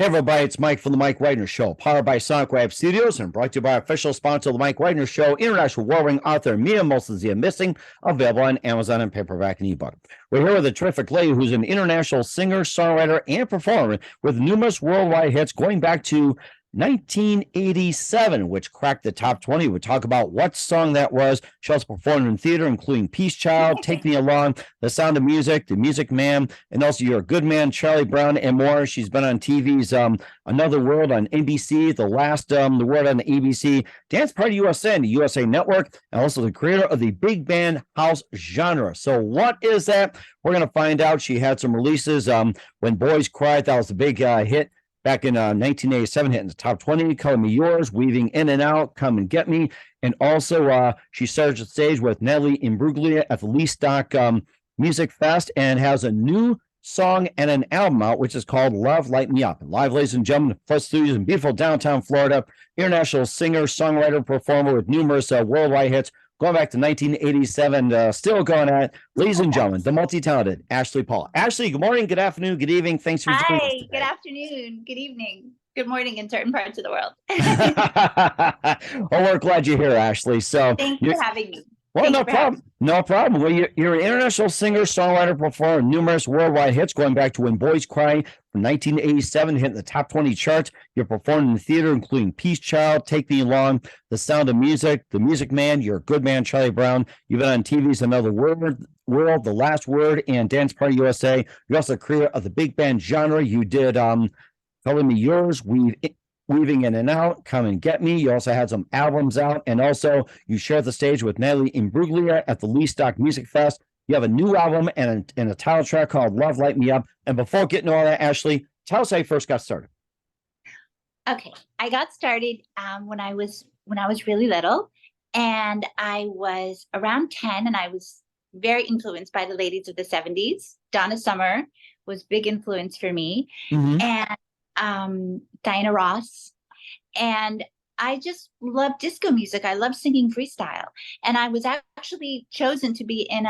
Hey everybody, it's Mike from the Mike Wagner Show, powered by Songwriter Studios and brought to you by our official sponsor of the Mike Wagner Show, international award-winning author Mia Moses Missing, available on Amazon and paperback and ebook. We're here with a terrific lady who's an international singer, songwriter, and performer with numerous worldwide hits going back to 1987, which cracked the top 20. We'll talk about what song that was. She also performed in theater, including Peace Child, Take Me Along, The Sound of Music, The Music Man, and also You're a Good Man, Charlie Brown, and more. She's been on TV's Another World on NBC, The World on the ABC, Dance Party USA and the USA Network, and also the creator of the big band house genre. So what is that? We're going to find out. She had some releases. When Boys Cry, that was a big hit back in 1987, hitting the top 20, Color Me Yours, Weaving In and Out, Come and Get Me. And also, she started the stage with Natalie Imbruglia at the Leestock Music Fest and has a new song and an album out, which is called Love Light Me Up. And live, ladies and gentlemen, the Plus Studios in beautiful downtown Florida, international singer, songwriter, performer with numerous worldwide hits, going back to 1987, still going at it. Ladies and gentlemen, the multi-talented Ashley Paul. Ashley, good morning, good afternoon, good evening. Thanks for joining us today. Good afternoon, good evening, good morning in certain parts of the world. Well, we're glad you're here, Ashley. So thanks for having me. Well, no problem. No problem. Well, you're an international singer, songwriter, performer, numerous worldwide hits going back to When Boys Cry from 1987, hitting the top 20 charts. You're performed in the theater, including Peace Child, Take Me Along, The Sound of Music, The Music Man, You're a Good Man, Charlie Brown. You've been on TV's Another World, The Last Word, and Dance Party USA. You're also the creator of the big band genre. You did Color Me Yours, Weaving In and Out, Come and Get Me. You also had some albums out, and also you shared the stage with Natalie Imbruglia at the Leestock Music Fest. You have a new album and a title track called Love Light Me Up. And before getting all that, Ashley, tell us how you first got started. Okay, I got started when I was really little, and I was around 10, and I was very influenced by the ladies of the 70s. Donna Summer was big influence for me, and Diana Ross, and I just love disco music. I love singing freestyle, and I was actually chosen to be in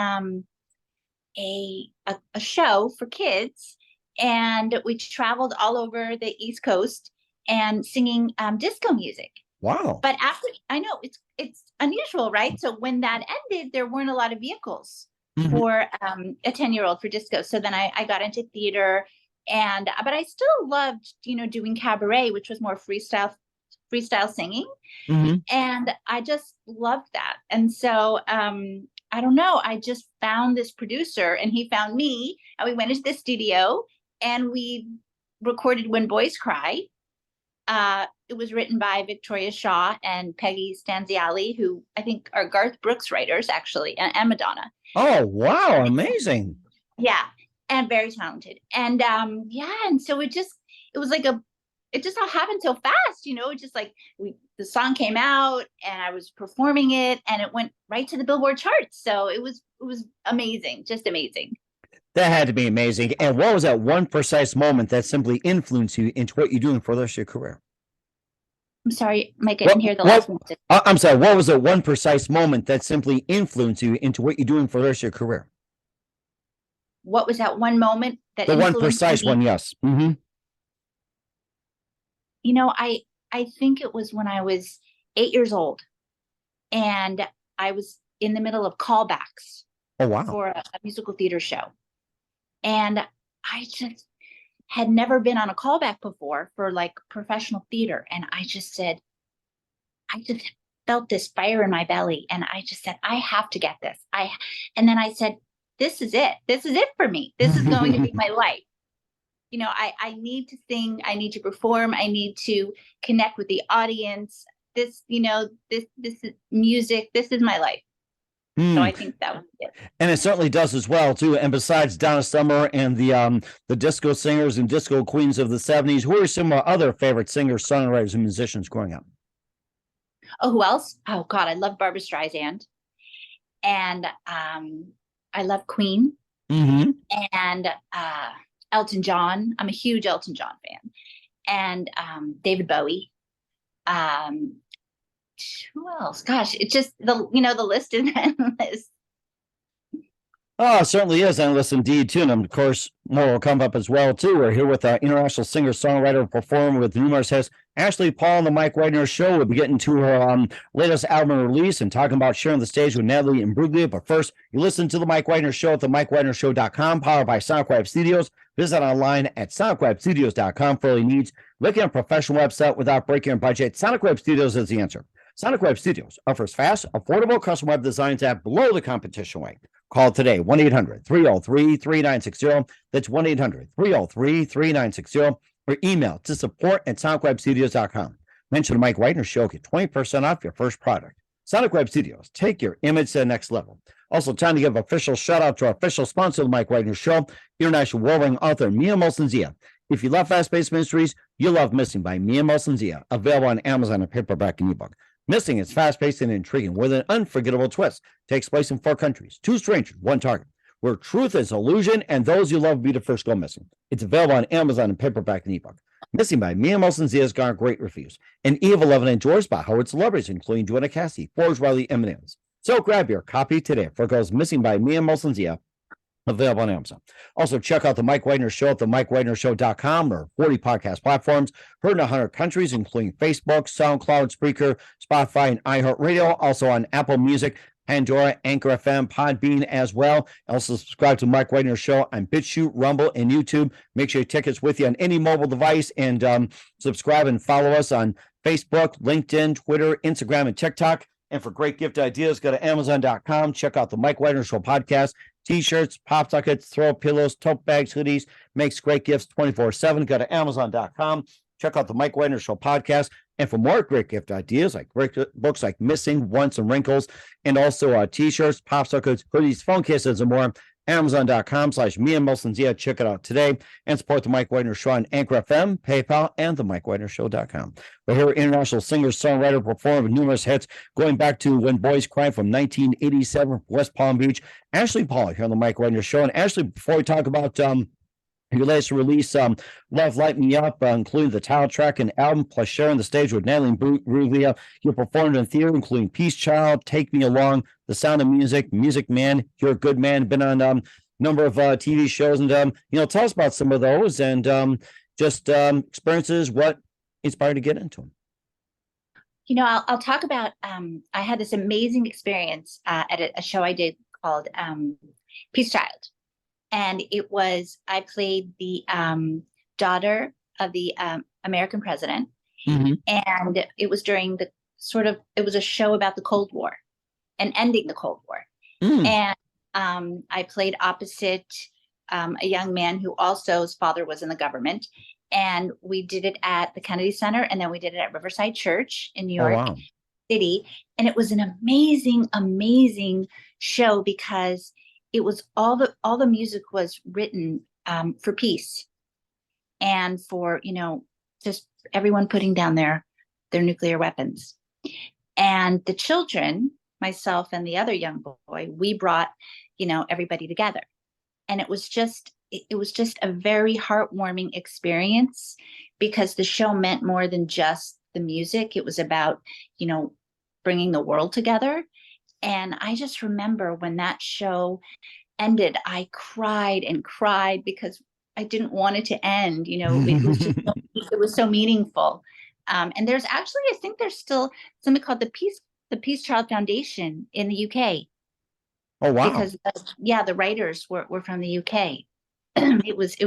a show for kids, and we traveled all over the East Coast and singing disco music. Wow! But after, I know it's unusual, right? So when that ended, there weren't a lot of vehicles for a 10-year-old for disco. So then I got into theater. But I still loved, doing cabaret, which was more freestyle singing. And I just loved that. And so, I don't know, I just found this producer and he found me, and we went into the studio and we recorded When Boys Cry. It was written by Victoria Shaw and Peggy Stanziali, who I think are Garth Brooks writers, actually, and Madonna. Oh, wow. Amazing. Yeah. And very talented. And and so it just all happened so fast, just like the song came out and I was performing it and it went right to the Billboard charts. So it was amazing, just amazing. That had to be amazing. And what was that one precise moment that simply influenced you into what you're doing for the rest of your career? I'm sorry, Mike, I didn't hear the last one. I'm sorry, what was the one precise moment that simply influenced you into what you're doing for the rest of your career? What was that one moment that the one precise me? One? Yes. I think it was when I was 8 years old, and I was in the middle of callbacks. Oh, wow. For a musical theater show, and I just had never been on a callback before for like professional theater, and I just felt this fire in my belly, and I just said, I have to get this. And then I said, this is it. This is it for me. This is going to be my life. I need to sing. I need to perform. I need to connect with the audience. This is music. This is my life. So I think that was it. And it certainly does as well, too. And besides Donna Summer and the disco singers and disco queens of the 70s, who are some other favorite singers, songwriters, and musicians growing up? Oh, who else? Oh, God, I love Barbra Streisand. And I love Queen and Elton John. I'm a huge Elton John fan, and David Bowie. Who else? Gosh, it's just the list is endless. Oh, it certainly is endless indeed, too. And of course, more will come up as well, too. We're here with international singer, songwriter, performer with numerous hits. Ashley Paul on the Mike Wagner Show. We'll be getting to her latest album release and talking about sharing the stage with Natalie Imbruglia. But first, you listen to the Mike Wagner Show at the MikeWagnerShow.com, powered by SoundCloud Studios. Visit online at SoundCloudStudios.com for all your needs. Looking at a professional website without breaking your budget, Sonic Web Studios is the answer. Sonic Web Studios offers fast, affordable custom web designs that blow the competition away. Call today, 1-800-303-3960. That's 1-800-303-3960. Or email to support@sonicwebstudios.com. Mention the Mike Wagner Show. Get 20% off your first product. Sonic Web Studios. Take your image to the next level. Also, time to give official shout out to our official sponsor of the Mike Wagner Show, international award-winning author Mia Molson-Zia. If you love fast-paced mysteries, you'll love Missing by Mia Molson-Zia, available on Amazon and paperback and ebook. Missing is fast-paced and intriguing with an unforgettable twist. Takes place in 4 countries, 2 strangers, 1 target, where truth is illusion and those you love will be the first go missing. It's available on Amazon and paperback and ebook. Missing by Mia Molson-Zia has garnered great reviews. And Eve 11 enjoys by Howard celebrities, including Joanna Cassie, Forge Riley, and M&M's. So grab your copy today for it goes Missing by Mia Molson-Zia, available on Amazon. Also, check out the Mike Wagner Show at the MikeWagnerShow.com or 40 podcast platforms. Heard in 100 countries, including Facebook, SoundCloud, Spreaker, Spotify, and iHeartRadio. Also on Apple Music, Pandora, Anchor FM, Podbean as well. Also, subscribe to Mike Wagner Show on BitChute, Rumble, and YouTube. Make sure your ticket's with you on any mobile device, and subscribe and follow us on Facebook, LinkedIn, Twitter, Instagram, and TikTok. And for great gift ideas, go to Amazon.com. Check out the Mike Wagner Show podcast. T-shirts, pop sockets, throw pillows, tote bags, hoodies, makes great gifts 24/7. Go to Amazon.com. Check out the Mike Wagner Show podcast. And for more great gift ideas, like great books like Missing, Once, and Wrinkles, and also T-shirts, pop sockets, hoodies, phone cases, and more, Amazon.com/Mia Molson-Zia. Check it out today and support the Mike Wagner Show on Anchor FM, PayPal, and the MikeWagnerShow.com. We're here, international singer, songwriter, performer with numerous hits going back to When Boys Cry from 1987, West Palm Beach. Ashley Paul here on the Mike Wagner Show. And Ashley, before we talk about your latest release, Love Light Me Up, including the title track and album, plus sharing the stage with Natalie Imbruglia. You performed in theater, including Peace Child, Take Me Along, The Sound of Music, Music Man, You're a Good Man. Been on a number of TV shows, and tell us about some of those and just experiences. What inspired you to get into them? I'll talk about. I had this amazing experience at a show I did called Peace Child. And I played the daughter of the American president. Mm-hmm. And it was during it was a show about the Cold War and ending the Cold War. Mm. And I played opposite a young man who also his father was in the government. And we did it at the Kennedy Center, and then we did it at Riverside Church in New York City. And it was an amazing, amazing show because it was all the music was written for peace and for, just everyone putting down their nuclear weapons. And the children, myself and the other young boy, we brought, everybody together. And it was just a very heartwarming experience because the show meant more than just the music. It was about, bringing the world together. And I just remember when that show ended, I cried and cried because I didn't want it to end. It was so meaningful. And there's actually, I think there's still something called the Peace Child Foundation in the UK. Oh, wow. Because the writers were from the UK. It was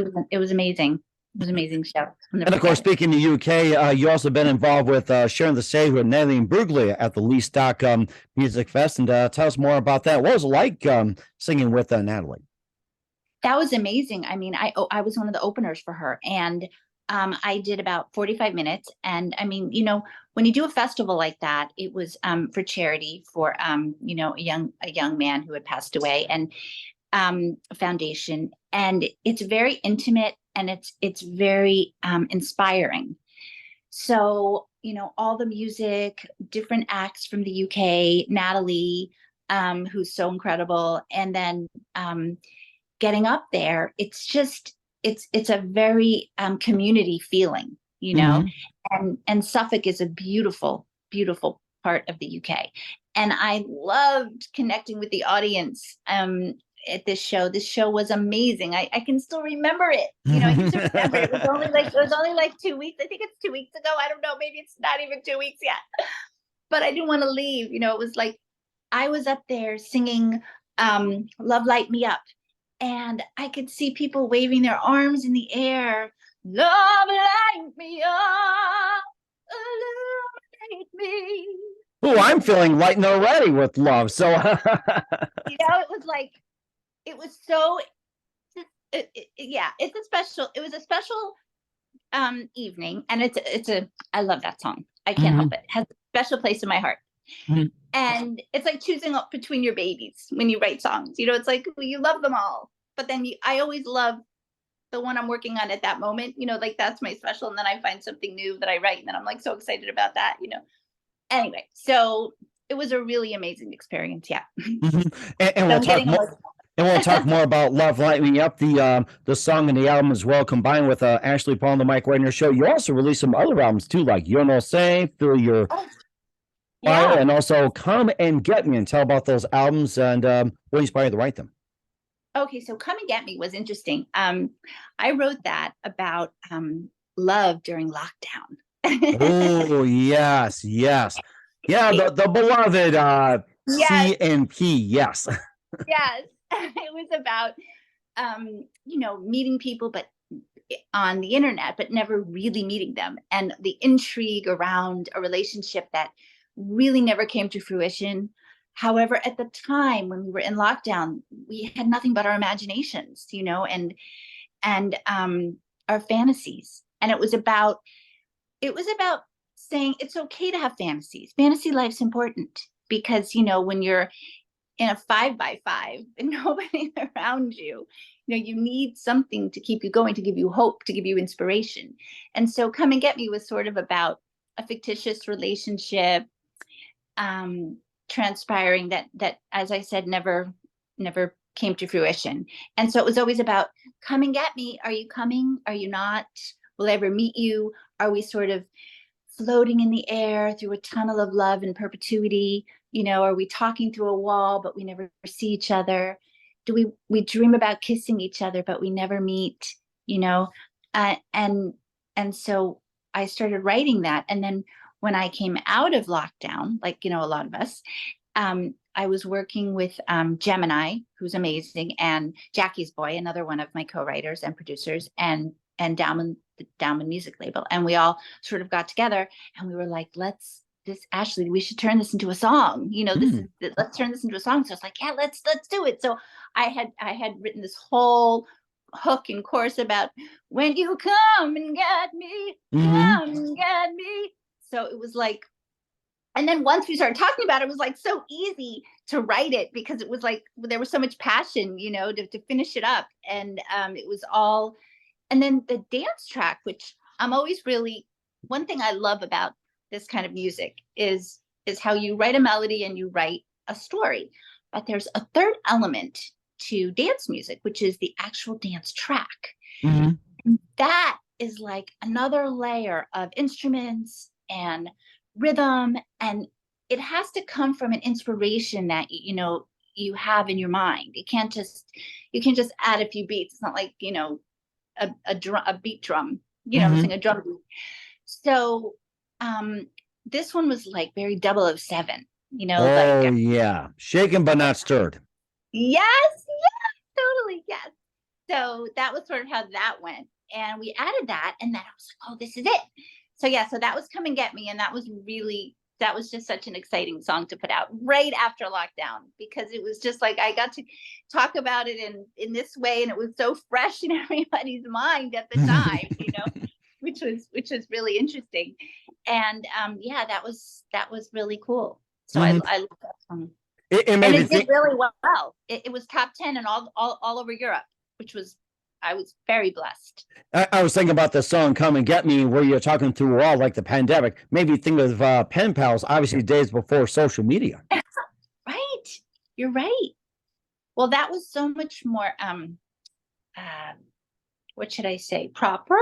amazing. It was an amazing show. And of course, speaking of UK, you also been involved with sharing the stage with Natalie Imbruglia at the Leestock Music Fest. And tell us more about that. What was it like singing with Natalie? That was amazing. I mean, I was one of the openers for her, and I did about 45 minutes. And I mean, when you do a festival like that, it was for charity for a young man who had passed away, and a foundation. And it's very intimate. And it's very inspiring. So, all the music, different acts from the UK, Natalie, who's so incredible. And then getting up there, it's a very community feeling, mm-hmm. and Suffolk is a beautiful, beautiful part of the UK. And I loved connecting with the audience. at this show. This show was amazing. I can still remember it. You know, I can still remember it. It was only like 2 weeks. I think it's 2 weeks ago. I don't know. Maybe it's not even 2 weeks yet. But I didn't want to leave. You know, it was like I was up there singing Love Light Me Up. And I could see people waving their arms in the air. Love light me up. Illuminate me. Oh, I'm feeling lightened already with love. So, You know, it was like, it was so, yeah, it was a special evening. And I love that song. I can't help it. It has a special place in my heart. And it's like choosing up between your babies when you write songs. You know, it's like you love them all, but then I always love the one I'm working on at that moment. You know, like that's my special, and then I find something new that I write, and then I'm like so excited about that. You know. Anyway, so it was a really amazing experience. Yeah. And we'll talk more. And we'll talk more about Love Light Me Up, the song and the album as well, combined with Ashley Paul and the Mike Wagner Show. You also released some other albums too, like You're No Say, Feel Your Fire, and also Come and Get Me, and tell about those albums and what inspired you to write them. Okay, so Come and Get Me was interesting. I wrote that about love during lockdown. Oh, yes. Yeah, the beloved yes. C&P, yes. Yes. It was about you know, meeting people but on the internet, but never really meeting them, and the intrigue around a relationship that really never came to fruition. However, at the time when we were in lockdown, we had nothing but our imaginations, you know, and our fantasies. And it was about saying it's okay to have fantasies. Fantasy life's important because, you know, when you're in a 5x5 and nobody's around you, you know, you need something to keep you going, to give you hope, to give you inspiration. And so Come and Get Me was sort of about a fictitious relationship transpiring that, as I said, never came to fruition. And so it was always about, come and get me. Are you coming? Are you not? Will I ever meet you? Are we sort of floating in the air through a tunnel of love and perpetuity? You know, are we talking through a wall, but we never see each other? Do we dream about kissing each other, but we never meet, you know? And so I started writing that. And then when I came out of lockdown, like, you know, a lot of us, I was working with Gemini, who's amazing, and Jackie's Boy, another one of my co-writers and producers, and Dauman, the Dauman music label. And we all sort of got together and we were like, Ashley, we should turn this into a song. You know, let's turn this into a song. So I was like, yeah, let's do it. So I had written this whole hook and chorus about when you come and get me, come and get me. So it was like, and then once we started talking about it, it was like so easy to write it because it was like there was so much passion, you know, to finish it up. And it was all, and then the dance track, which I'm always really, one thing I love about this kind of music is how you write a melody and you write a story. But there's a third element to dance music, which is the actual dance track. And that is like another layer of instruments and rhythm, and it has to come from an inspiration that you know you have in your mind. You can't just add a few beats. It's not like, you know, a beat drum, you know, sing a drum beat. So this one was like very 007, you know. Oh, like, yeah, shaken but not stirred. Yes, totally, yes. So that was sort of how that went, and we added that, and then I was like, oh, this is it. So yeah, so that was Come and Get Me, and that was just such an exciting song to put out right after lockdown, because it was just like I got to talk about it in this way, and it was so fresh in everybody's mind at the time, you know, which was really interesting. And yeah, that was really cool. So I love that song. It did really well. It was top 10 and all over Europe, which was, I was very blessed. I was thinking about the song Come and Get Me, where you're talking through a wall like the pandemic. Maybe think of pen pals, obviously days before social media. Right. You're right. Well, that was so much more, what should I say, proper?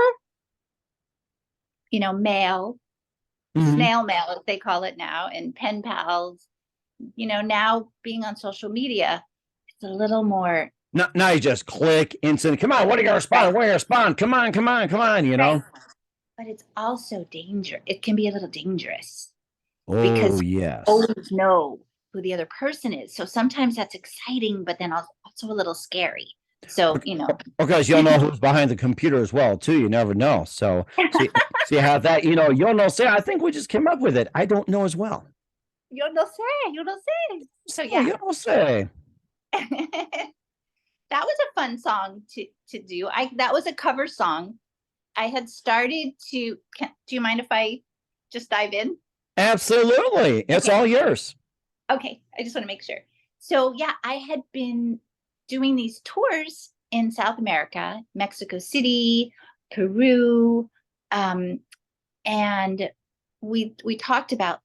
You know, mail, snail mail, as they call it now, and pen pals. You know, now being on social media, it's a little more. Now you just click instant. Come on, what are you gonna respond? Right. What are you gonna respond? Come on, come on, come on, you know? Right. But it's also danger. It can be a little dangerous because Oh, you yes. always know who the other person is. So sometimes that's exciting, but then also a little scary. So, Because you'll know who's behind the computer as well, too. You never know. So see how that, you'll know, say, I think we just came up with it. I don't know as well. you don't say. So Oh, yeah, you don't say. that was a fun song to do. That was a cover song. I had started to. Do you mind if I just dive in? Absolutely. It's all yours. Okay, I just want to make sure. So yeah, I had been doing these tours in South America, Mexico City, Peru, and we talked about,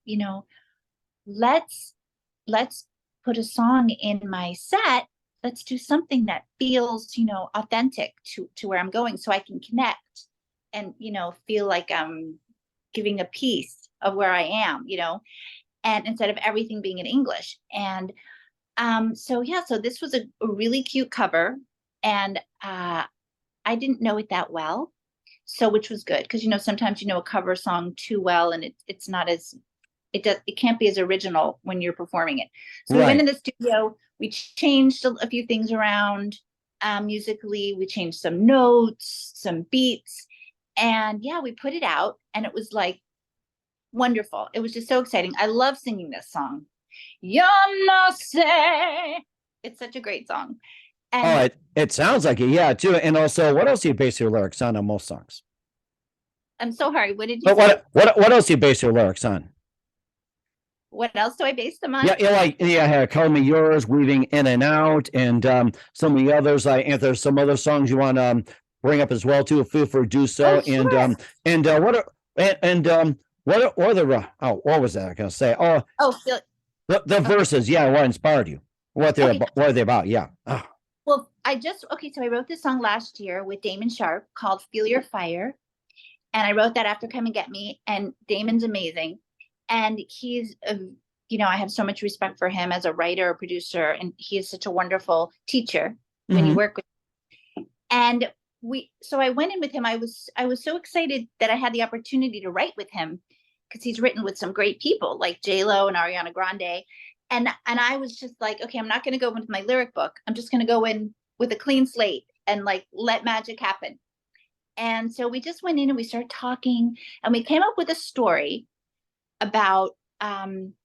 let's put a song in my set. Let's do something that feels, authentic to where I'm going, so I can connect and feel like I'm giving a piece of where I am, and instead of everything being in English. And so this was a really cute cover, and I didn't know it that well, so which was good because sometimes a cover song too well, and it's not as it can't be as original when you're performing it. So we went in the studio, we changed a few things around musically, we changed some notes, some beats, and we put it out, and it was like wonderful. It was just so exciting. I love singing this song. Yo no sé. It's such a great song. And it sounds like it, yeah, too. And also, what else do you base your lyrics on most songs? I'm so sorry. What did you say? What else do you base your lyrics on? What else do I base them on? Call Me Yours, Weaving In and Out, and some of the others. And there's some other songs you want to bring up as well too. Feel free to do so. Oh, sure. What was that I gonna say? The verses. Yeah, what inspired you? What are they about? Yeah. Oh. Well, so I wrote this song last year with Damon Sharp called Feel Your Fire. And I wrote that after Come and Get Me. And Damon's amazing. And he's, I have so much respect for him as a writer, a producer, and he is such a wonderful teacher when you work with him. And so I went in with him. I was so excited that I had the opportunity to write with him because he's written with some great people like J-Lo and Ariana Grande. And I was just like, okay, I'm not going to go into my lyric book. I'm just going to go in with a clean slate and like let magic happen. And so we just went in and we started talking, and we came up with a story about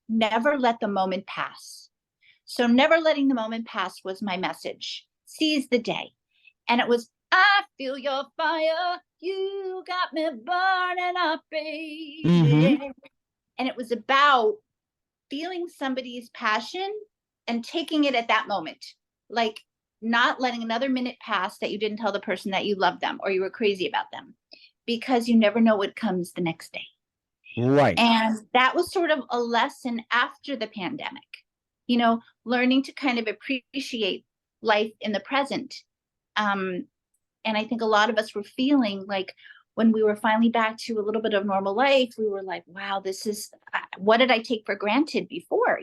never let the moment pass. So never letting the moment pass was my message. Seize the day. And it was, I feel your fire. You got me burning up, baby. Mm-hmm. And it was about feeling somebody's passion and taking it at that moment. Like not letting another minute pass that you didn't tell the person that you loved them or you were crazy about them, because you never know what comes the next day. Right. And that was sort of a lesson after the pandemic, learning to kind of appreciate life in the present. And I think a lot of us were feeling like when we were finally back to a little bit of normal life, we were like, wow, this is, what did I take for granted before?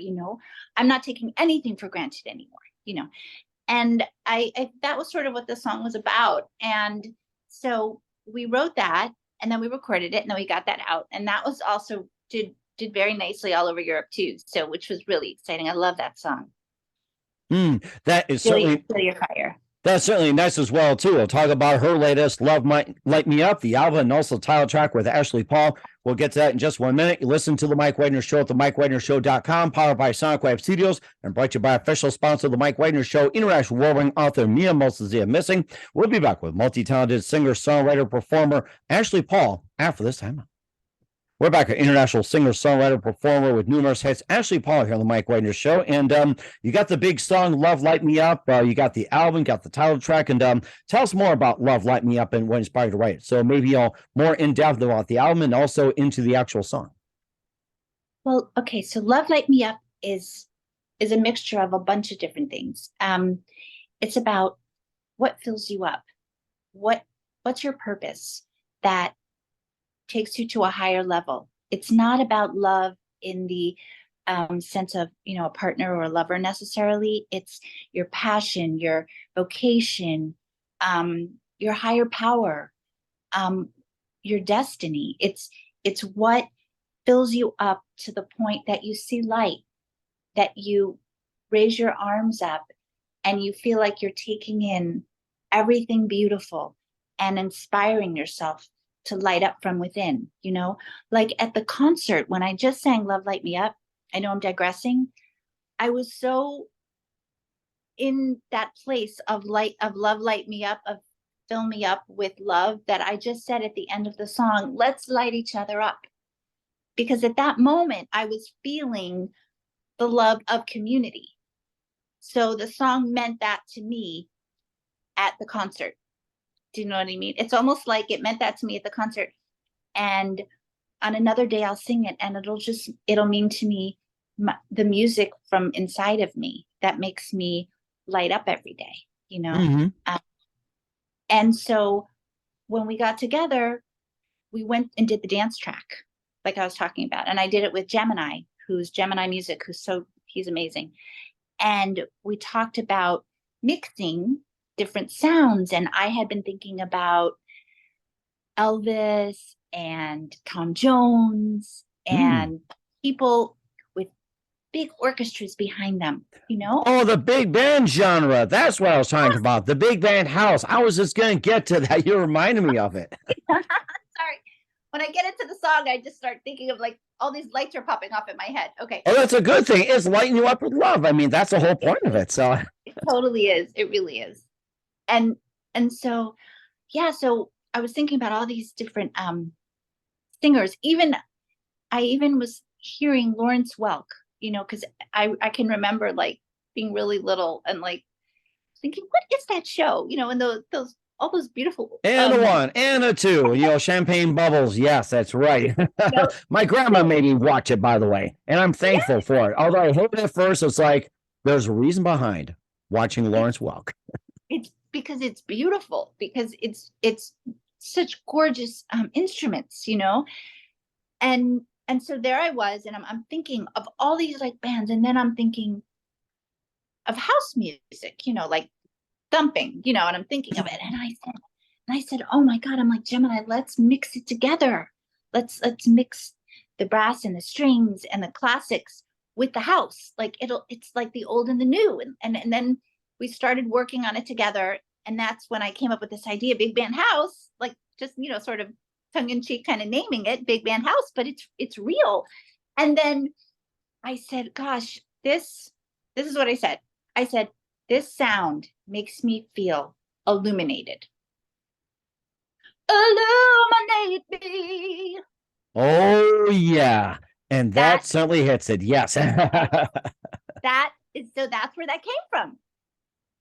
I'm not taking anything for granted anymore, and I that was sort of what the song was about. And so we wrote that, and then we recorded it, and then we got that out. And that was also did very nicely all over Europe too. So, which was really exciting. I love that song. That is certainly Feel Your Fire. That's certainly nice as well too. We'll talk about her latest "Love Might Light Me Up," the album, and also title track with Ashley Paul. We'll get to that in just 1 minute. You listen to the Mike Wagner Show at the MikeWagnerShow.com, powered by Sonic Wave Studios, and brought to you by official sponsor of the Mike Wagner Show, international award-winning author Mia Moses Missing. We'll be back with multi-talented singer, songwriter, performer Ashley Paul after this time. We're back, an international singer, songwriter, performer with numerous hits, Ashley Paul here on the Mike Wagner Show. And you got the big song, Love Light Me Up. You got the album, got the title track. And tell us more about Love Light Me Up and what inspired you to write it. So maybe more in-depth about the album and also into the actual song. Well, okay, so Love Light Me Up is a mixture of a bunch of different things. It's about what fills you up. What's your purpose that takes you to a higher level. It's not about love in the sense of, a partner or a lover necessarily. It's your passion, your vocation, your higher power, your destiny. It's what fills you up to the point that you see light, that you raise your arms up and you feel like you're taking in everything beautiful and inspiring yourself to light up from within, like at the concert when I just sang Love Light Me Up. I know I'm digressing. I was so in that place of love light me up, of fill me up with love, that I just said at the end of the song, let's light each other up. Because at that moment I was feeling the love of community. So the song meant that to me at the concert. Do you know what I mean? It's almost like it meant that to me at the concert. And on another day I'll sing it and it'll mean to me the music from inside of me that makes me light up every day, and so when we got together, we went and did the dance track like I was talking about, and I did it with Gemini Music, he's amazing. And we talked about mixing different sounds, and I had been thinking about Elvis and Tom Jones and people with big orchestras behind them, Oh, the big band genre. That's what I was talking about. The big band house. I was just going to get to that. You reminded me of it. Sorry. When I get into the song, I just start thinking of like all these lights are popping off in my head. Okay. Oh, that's a good thing. It's lighting you up with love. I mean, that's the whole point of it. So it totally is. It really is. And so, yeah, so I was thinking about all these different singers. I even was hearing Lawrence Welk, because I can remember like being really little and like thinking, what is that show? And those all those beautiful and a one and a two, champagne bubbles. Yes, that's right. My grandma made me watch it, by the way, and I'm thankful for it. Although I hated it at first, it's like there's a reason behind watching Lawrence Welk. It's because it's beautiful, because it's such gorgeous instruments, and so there I was, and I'm thinking of all these like bands, and then I'm thinking of house music, like thumping, and I'm thinking of it, and I said, oh my God, I'm like, Gemini, let's mix it together. Let's mix the brass and the strings and the classics with the house. Like it's like the old and the new, and then we started working on it together, and that's when I came up with this idea, big band house, like just sort of tongue-in-cheek kind of naming it big band house, but it's real. And then I said, gosh, this is what I said. I said, this sound makes me feel illuminated. Illuminate me. Oh yeah, and that certainly hits it. Yes. That's where that came from.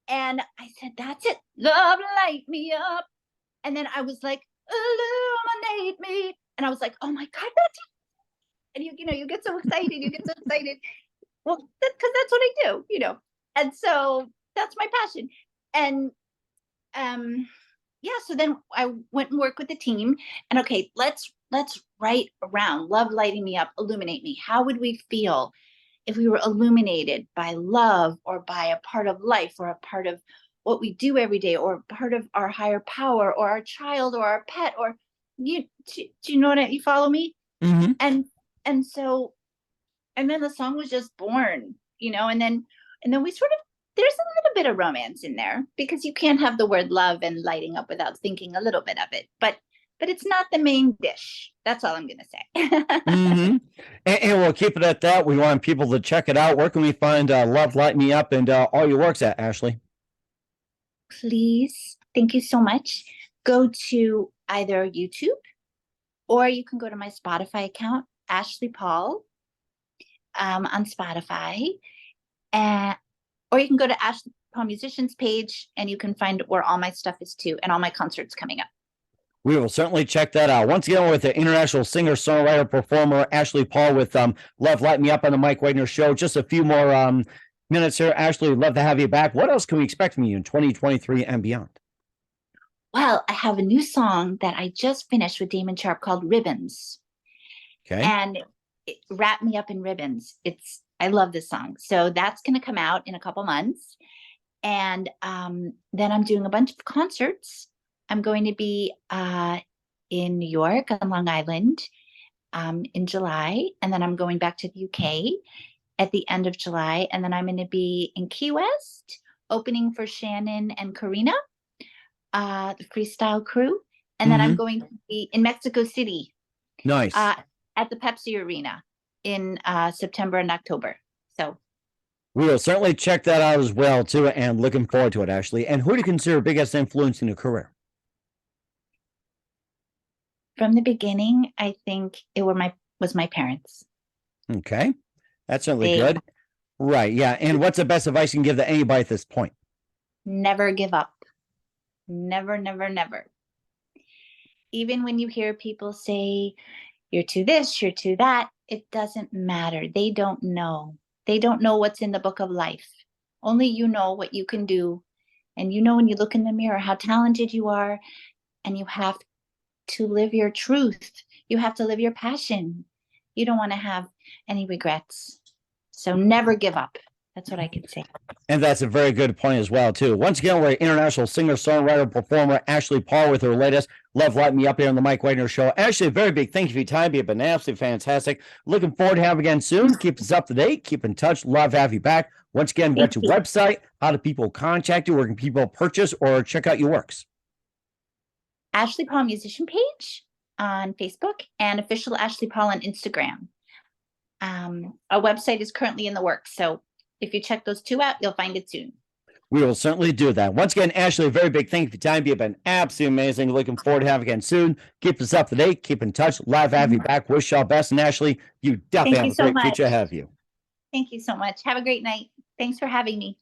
And I said, that's it. Love light me up. And then I was like, illuminate me. And I was like, oh my God, that's it. And you get so excited. Well, because that's what I do, And so that's my passion. And so then I went and worked with the team, and okay, let's write around love lighting me up, illuminate me. How would we feel if we were illuminated by love, or by a part of life, or a part of what we do every day, or part of our higher power, or our child, or our pet, or do you know what you follow me? Mm-hmm. And so, and then the song was just born, and then we sort of, there's a little bit of romance in there, because you can't have the word love and lighting up without thinking a little bit of it, but it's not the main dish. That's all I'm going to say. Mm-hmm. And we'll keep it at that. We want people to check it out. Where can we find Love Light Me Up and all your works at, Ashley? Please, thank you so much. Go to either YouTube, or you can go to my Spotify account, Ashley Paul, on Spotify, or you can go to Ashley Paul Musicians page, and you can find where all my stuff is too, and all my concerts coming up. We will certainly check that out. Once again, with the international singer, songwriter, performer, Ashley Paul, with Love Light Me Up on the Mike Wagner Show. Just a few more minutes here. Ashley, we'd love to have you back. What else can we expect from you in 2023 and beyond? Well, I have a new song that I just finished with Damon Sharp called Ribbons. Okay. And Wrap Me Up in Ribbons. I love this song. So that's going to come out in a couple months. And then I'm doing a bunch of concerts. I'm going to be in New York on Long Island in July. And then I'm going back to the UK at the end of July. And then I'm going to be in Key West, opening for Shannon and Karina, the freestyle crew. And then I'm going to be in Mexico City. Nice. At the Pepsi Arena in September and October. So we will certainly check that out as well, too, and looking forward to it, Ashley. And who do you consider biggest influence in your career? From the beginning, I think it was my parents. Okay. That's certainly good. Right. Yeah. And what's the best advice you can give to anybody at this point? Never give up. Never, never, never. Even when you hear people say, you're to this, you're to that, it doesn't matter. They don't know. They don't know what's in the book of life. Only you know what you can do. And you know when you look in the mirror how talented you are, and you have to live your truth. You have to live your passion. You don't want to have any regrets. So never give up. That's what I can say. And that's a very good point as well, too. Once again, we're international singer, songwriter, performer, Ashley Paul with her latest Love Light Me Up here on the Mike Wagner Show. Ashley, a very big thank you for your time. You've been absolutely fantastic. Looking forward to having you again soon. Keep us up to date. Keep in touch. Love to have you back. Once again, what's your website? How do people contact you? Where can people purchase or check out your works? Ashley Paul Musician page on Facebook and official Ashley Paul on Instagram. Our website is currently in the works. So if you check those two out, you'll find it soon. We will certainly do that. Once again, Ashley, a very big thank you for your time. You've been absolutely amazing. Looking forward to having you again soon. Keep us up to date. Keep in touch. Live have you back. Wish y'all best. And Ashley, you definitely have a great future ahead of you. Thank you so much. Have a great night. Thanks for having me.